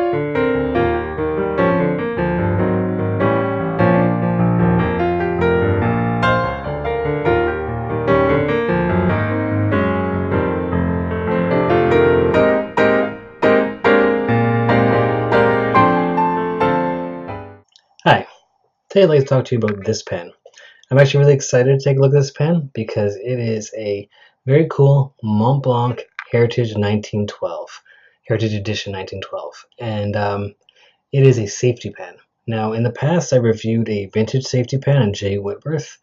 Hi, today I'd like to talk to you about this pen. I'm actually really excited to take a look at this pen because it is a very cool Mont Blanc Heritage 1912, Heritage Edition 1912, and it is a safety pen. Now, in the past, I reviewed a vintage safety pen on J. Whitworth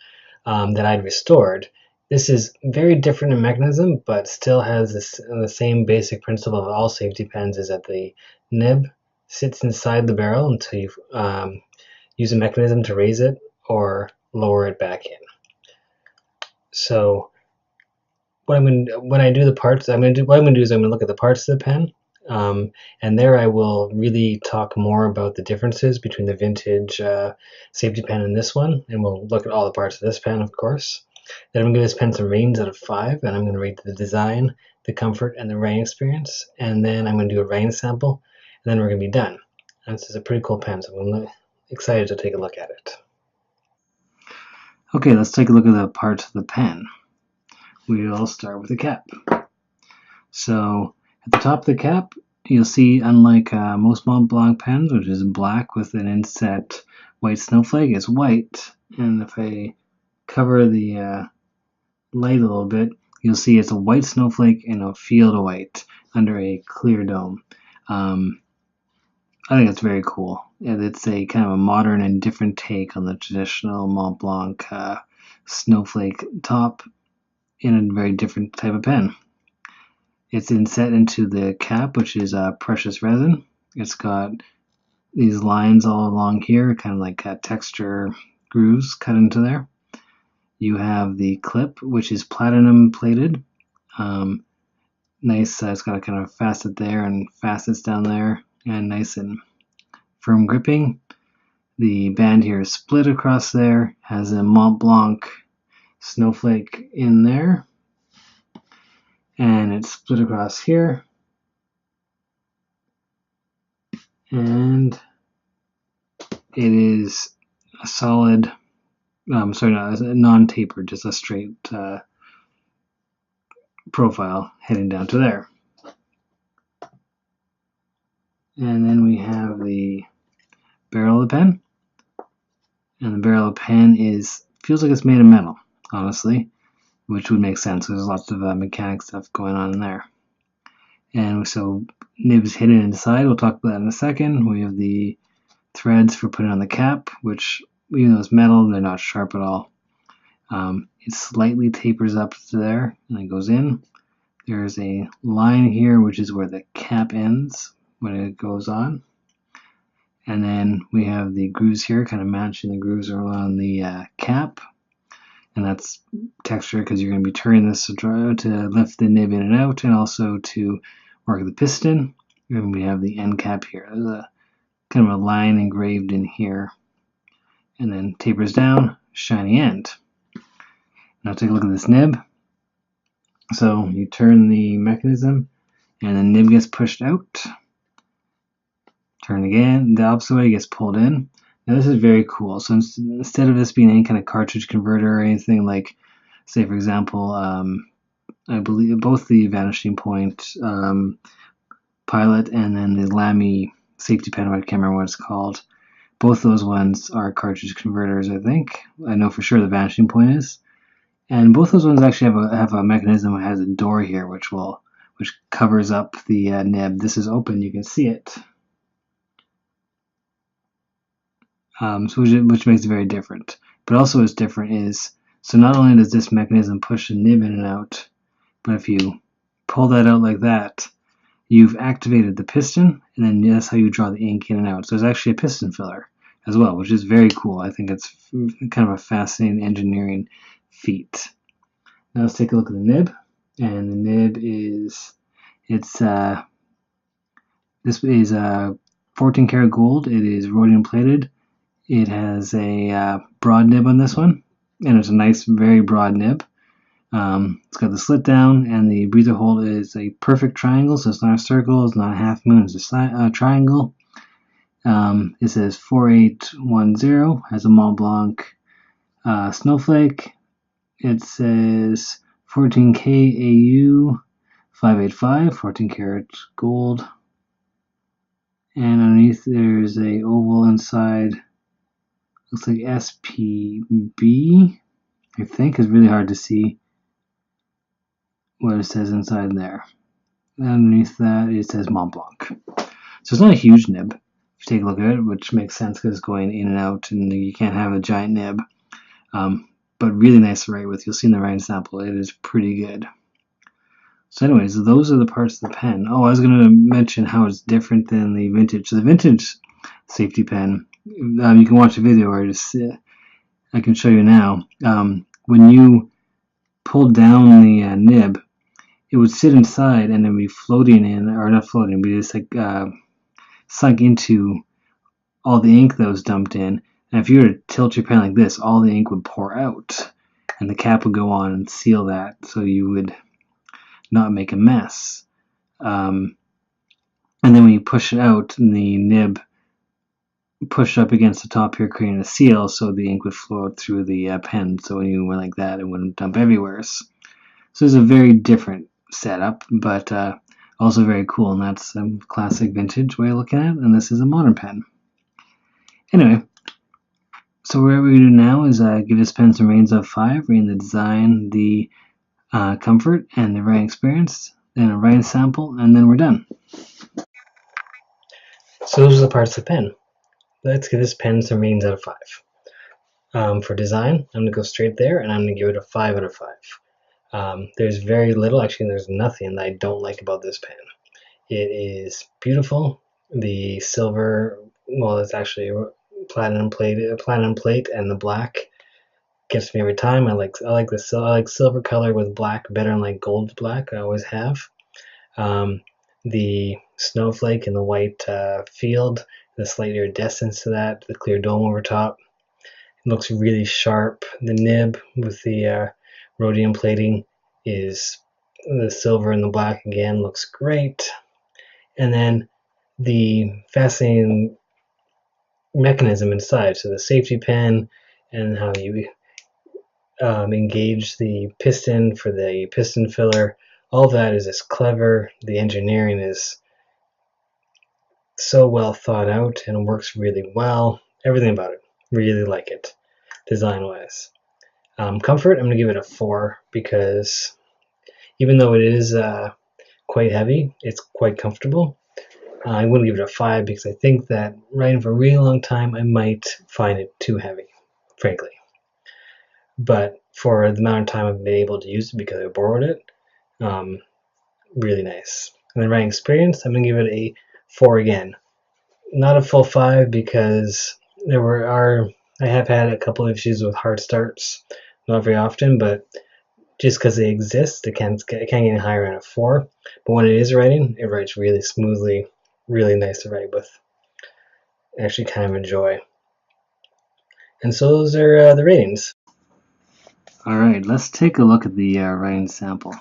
that I'd restored. This is very different in mechanism, but still has the same basic principle of all safety pens: is that the nib sits inside the barrel until you use a mechanism to raise it or lower it back in. So when I do the parts, what I'm going to do is I'm going to look at the parts of the pen, and there I will really talk more about the differences between the vintage safety pen and this one, and we'll look at all the parts of this pen, of course. Then I'm going to give this pen some ratings out of 5, and I'm going to rate the design, the comfort, and the writing experience, and then I'm going to do a writing sample, and then we're going to be done. And this is a pretty cool pen, so I'm excited to take a look at it. Okay, let's take a look at the parts of the pen. We'll start with the cap. So at the top of the cap, you'll see, unlike most Mont Blanc pens, which is black with an inset white snowflake, it's white. And if I cover the light a little bit, you'll see it's a white snowflake in a field of white under a clear dome. I think it's very cool. It's a kind of a modern and different take on the traditional Mont Blanc snowflake top in a very different type of pen. It's inset into the cap, which is precious resin. It's got these lines all along here, kind of like texture grooves cut into there. You have the clip, which is platinum plated. Nice, it's got a kind of facet there and facets down there, and nice and firm gripping. The band here is split across there, has a Mont Blanc snowflake in there, and it's split across here, and it is a solid, non-tapered, just a straight profile heading down to there. And then we have the barrel of the pen, and the barrel of the pen feels like it's made of metal, honestly, which would make sense. There's lots of mechanic stuff going on in there. And so nibs hidden inside, we'll talk about that in a second. We have the threads for putting on the cap, which, even though it's metal, they're not sharp at all. It slightly tapers up to there and then goes in. There's a line here, which is where the cap ends when it goes on. And then we have the grooves here, kind of matching the grooves around the cap. And that's texture because you're going to be turning this to lift the nib in and out, and also to work the piston. And we have the end cap here. There's a kind of a line engraved in here, and then tapers down, shiny end. Now take a look at this nib. So you turn the mechanism, and the nib gets pushed out. Turn again, the opposite way, gets pulled in. Now this is very cool. So instead of this being any kind of cartridge converter or anything like, say for example, I believe both the Vanishing Point Pilot and then the Lamy safety pen, I can't remember what it's called. Both those ones are cartridge converters, I think. I know for sure the Vanishing Point is. And both those ones actually have a mechanism that has a door here, which covers up the nib. This is open, you can see it. Which makes it very different. But also what's different is, so not only does this mechanism push the nib in and out, but if you pull that out like that, you've activated the piston, and then that's how you draw the ink in and out. So there's actually a piston filler as well, which is very cool. I think it's kind of a fascinating engineering feat. Now let's take a look at the nib. And the nib is, this is 14 karat gold. It is rhodium plated. It has a broad nib on this one, and it's a nice, very broad nib. It's got the slit down, and the breather hold is a perfect triangle, so it's not a circle, it's not a half moon, it's a triangle. It says 4810, has a Mont Blanc snowflake. It says 14K AU 585, 14 karat gold. And underneath there's a oval inside, looks like SPB, I think. It's really hard to see what it says inside there. And underneath that it says Mont Blanc. So it's not a huge nib, if you take a look at it, which makes sense because it's going in and out and you can't have a giant nib. But really nice to write with. You'll see in the writing sample, it is pretty good. So anyways, those are the parts of the pen. Oh, I was going to mention how it's different than the vintage. So the vintage safety pen, you can watch a video or just I can show you now. When you pull down the nib, it would sit inside and then be floating in, or not floating, but just like sunk into all the ink that was dumped in. And if you were to tilt your pen like this, all the ink would pour out, and the cap would go on and seal that, so you would not make a mess. And then when you push it out, the nib pushed up against the top here, creating a seal, so the ink would flow out through the pen. So when you went like that, it wouldn't dump everywhere. So it's a very different setup, but also very cool. And that's a classic vintage way of looking at it. And this is a modern pen. Anyway, so what we're going to do now is give this pen some ratings of 5, rating the design, the comfort, and the writing experience, then a writing sample, and then we're done. So those are the parts of the pen. Let's give this pen some ratings out of 5. For design, I'm going to go straight there, and I'm going to give it a 5 out of 5. There's very little, actually there's nothing that I don't like about this pen. It is beautiful. The silver, well, it's actually platinum plate, and the black gets me every time. I like silver color with black better than like gold black. I always have. The snowflake and the white field, the slight iridescence to that, the clear dome over top. It looks really sharp. The nib with the rhodium plating is the silver and the black again, looks great. And then the fascinating mechanism inside, so the safety pin and how you engage the piston for the piston filler, all of that is just clever. The engineering is so well thought out and works really well. Everything about it, really like it, design wise. Comfort, I'm going to give it a 4 because even though it is quite heavy, it's quite comfortable. I wouldn't give it a 5 because I think that writing for a really long time, I might find it too heavy, frankly. But for the amount of time I've been able to use it because I borrowed it, really nice. And then writing experience, I'm going to give it a 4 again. Not a full 5 because I have had a couple of issues with hard starts, not very often, but just because they exist, it can't get any higher than a 4. But when it is writing, it writes really smoothly, really nice to write with. I actually kind of enjoy. And so those are the ratings. Alright, let's take a look at the writing sample.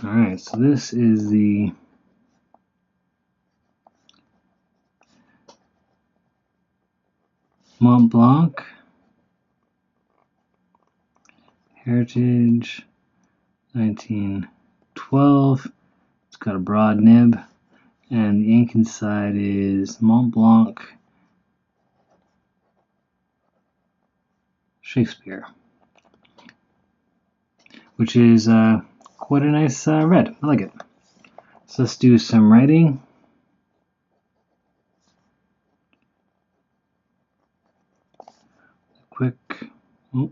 Alright, so this is the Mont Blanc Heritage 1912. It's got a broad nib, and the ink inside is Mont Blanc Shakespeare, which is quite a nice red. I like it. So let's do some writing. Quick. Oh.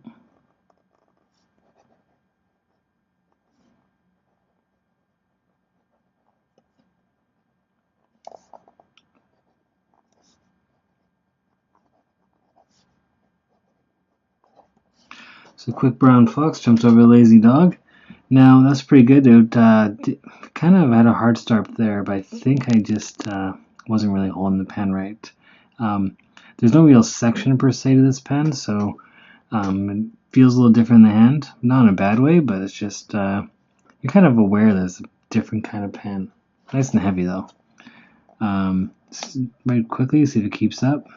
So quick brown fox jumps over a lazy dog. Now that's pretty good. It kind of had a hard start there, but I think I just wasn't really holding the pen right. There's no real section per se to this pen, so feels a little different in the hand. Not in a bad way, but it's just you're kind of aware that it's a different kind of pen. Nice and heavy though. Write quickly, see if it keeps up.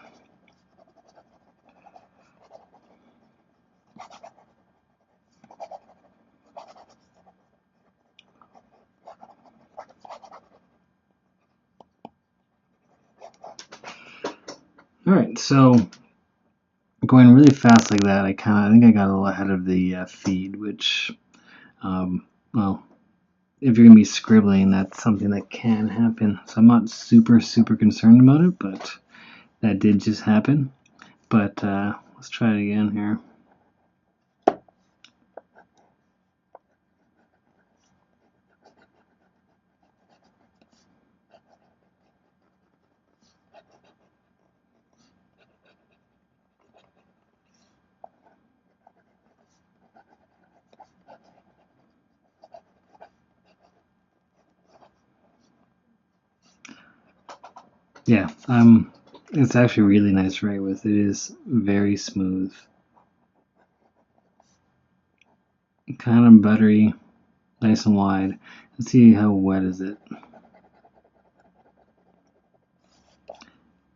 Alright, so going really fast like that, I think I got a little ahead of the feed, which, well, if you're going to be scribbling, that's something that can happen. So I'm not super concerned about it, but that did just happen. But let's try it again here. Yeah, it's actually really nice to write with. It is very smooth, kind of buttery, nice and wide. Let's see how wet is it.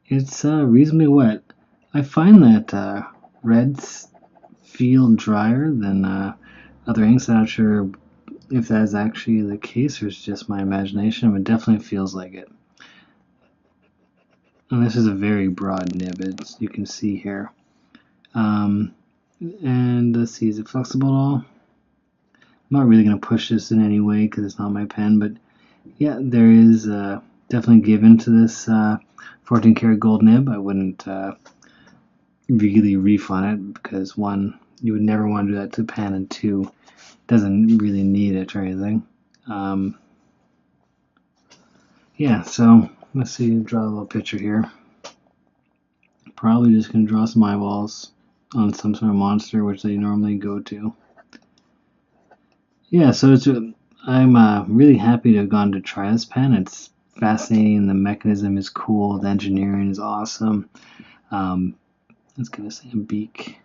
It's reasonably wet. I find that reds feel drier than other inks. I'm not sure if that is actually the case or it's just my imagination, but it definitely feels like it. And this is a very broad nib, as you can see here. And let's see, is it flexible at all? I'm not really going to push this in any way because it's not my pen, but yeah, there is definitely given to this 14 karat gold nib. I wouldn't really refund it because one, you would never want to do that to a pen, and two, it doesn't really need it or anything. Yeah, so let's see, draw a little picture here. Probably just going to draw some eyeballs on some sort of monster, which they normally go to. Yeah, so I'm really happy to have gone to try this pen. It's fascinating. The mechanism is cool. The engineering is awesome. Let's give this a beak.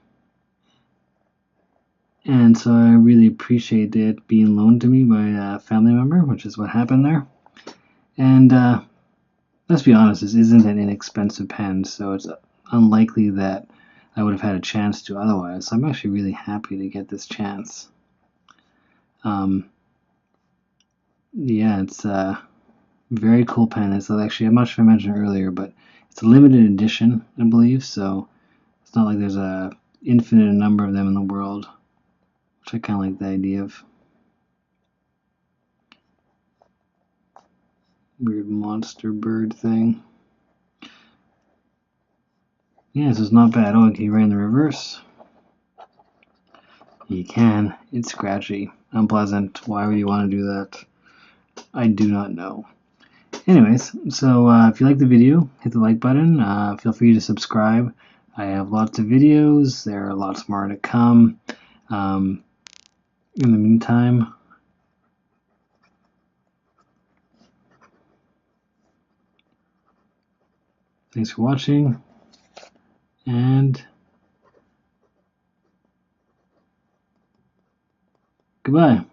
And so I really appreciate it being loaned to me by a family member, which is what happened there. And let's be honest, this isn't an inexpensive pen, so it's unlikely that I would have had a chance to otherwise. So I'm actually really happy to get this chance. Yeah, it's a very cool pen. It's actually, I'm not sure if I mentioned earlier, but it's a limited edition, I believe, so it's not like there's a infinite number of them in the world, which I kind of like the idea of. Weird monster bird thing. Yeah, this is not bad. Oh, can you write in the reverse? You can. It's scratchy, unpleasant. Why would you want to do that? I do not know. Anyways, so if you like the video, hit the like button. Feel free to subscribe. I have lots of videos. There are lots more to come. In the meantime, thanks for watching, and goodbye.